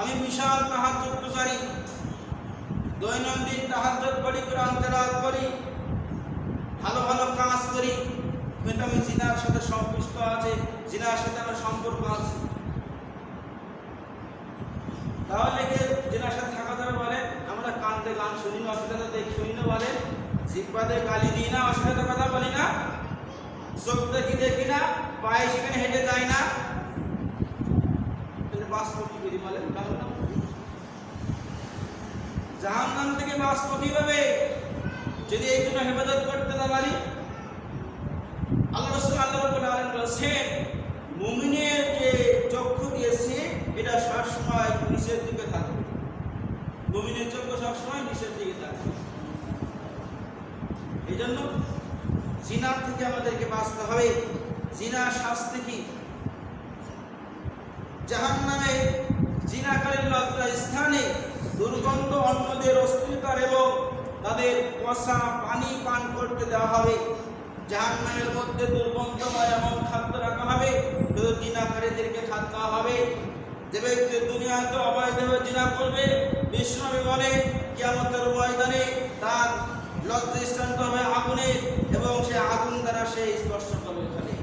আমি বিশাল তাহাজ্জুদ গুজারি, দৈনন্দিন তাহাজ্জুদ পড়ি, কোরআন তেলাওয়াত করি, ভালো ভালো কাজ করি, কিন্তু আমি জিনার সাথে সম্পৃক্ত আছে, জিনার সাথে আমার সম্পর্ক আছে। তাহলে কি জিনার সাথে থাকা যাবে? বলেন। আমরা কান্দে গান শুনি না, অসুবিধা দেখি শুনি না, বলেন। জিহ্বাতে গালি দিই না, অসুবিধা কথা বলি না, চোখ দেখি দেখি না, পায়ে সেখানে হেঁটে যাই না, বাঁচবো কি করি বলেন? জাহান্নাম থেকে বাঁচবো কিভাবে যদি এই জন্য হেফাজত করতে না পারি? আল্লাহ রাসূল সাল্লাল্লাহু আলাইহি বলেছেন, মুমিনের যে চক্ষু দিয়েছে এটা সবসময় নিচের দিকে থাকবে। মুমিনের চক্ষু সবসময় নিচের দিকে থাকবে। এই জন্য জিনা থেকে আমাদেরকে বাঁচতে হবে। জিনার শাস্তি কি? জাহান্নামে জিনাকারীর লজ্জা স্থানে দুর্গন্ধ অন্যদের অস্বীকার এবং তাদের পচা পানি পান করতে দেওয়া হবে। জাহান্নামের মধ্যে দুর্গন্ধময় এমন খাদ্য রাখা হবে, শুধু জিনাকারীদেরকে খাদ্য হবে। যে ব্যক্তি দুনিয়াতে অবৈধভাবে জিনা করবে, বিষ্ণু বলে কিয়ামতের ময়দানে তার লজ্জা স্থান হবে আগুনে, এবং সে আগুন দ্বারা সে স্পর্শ করবে। ওখানে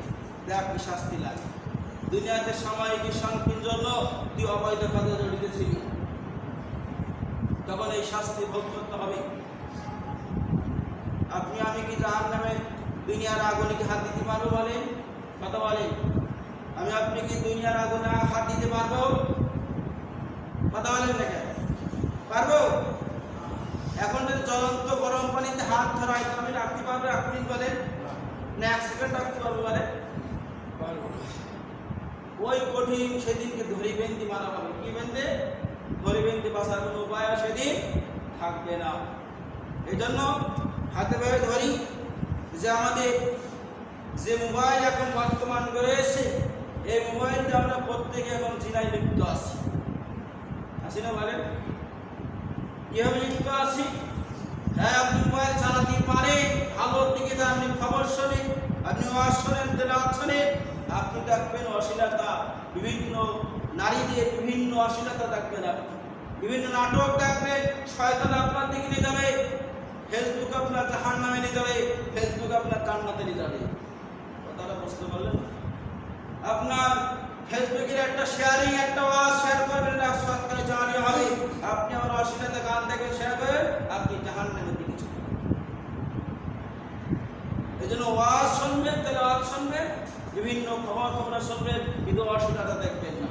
দেখ কি শাস্তি লাগে। দুনিয়াতে সাময়িক শান্তির জন্য তুই অবৈধ কাজে জড়িত ছিলি, তখন এই শাস্তি ভোগ করতে হবে। আপনি আমি কি জাহান্নামে দুনিয়ার আগুনে কি হাত দিতে পারবো? বলেন, কথা বলেন। আমি আপনি কি দুনিয়ার আগুনে হাত দিতে পারবো? কথা বলেন না কেন? পারবো? এখন যদি জ্বলন্ত গরম পানিতে হাত ধরাই তো আমি রাখতে পারবো? আপনি বলেন না, 1 সেকেন্ড রাখতে পারবো? বলেন পারবো না। ওই কঠিন সেদিনকে ধরি বেঁধে মারা হবে। কি বেঁধে? ধরি বেঁধে বাঁচার কোনো উপায় সেদিন থাকবে না। এই জন্য হাতে পায়ে ধরি যে আমাদের যে মোবাইল এখন বর্তমান রয়েছে, এই মোবাইলটা আমরা প্রত্যেকে এখন জিনায় লিপ্ত আছি, আছি না? বলেন কিভাবে লিপ্ত আছি? হ্যাঁ, আপনি মোবাইল চালাতে পারেন, ভালোর দিকে যান, আপনি খবর শোনেন, আপনি ওয়াজ শোনেন, তেলাওয়াত শোনেন, আপনি দেখবেন অশ্লীলতা, বিভিন্ন নারীদের বিভিন্ন অশ্লীলতা দেখবেন, আপনি বিভিন্ন নাটক দেখবেন, শয়তান আপনার দিকে নিয়ে যাবে, ফেসবুক আপনার জাহান্নামে নিয়ে যাবে, ফেসবুক আপনার জান্নাতে নিয়ে যাবে। কথাটা বুঝতে পারলেন? আপনার ফেসবুকের একটা শেয়ারিং, একটা ওয়াজ শেয়ার করবেন, এটা সরকারি জানিয়ে হবে, আপনি আমার অশ্লীলতা গান দেখে শেয়ার করেন, আপনি জাহান্নামের দিকে চলে যাবেন। এই জন্য ওয়াজ শুনবেন, তেলাওয়াত শুনবেন, বিভিন্ন খবর শুনবেন, কিন্তু অশ্লীলতা দেখবেন না।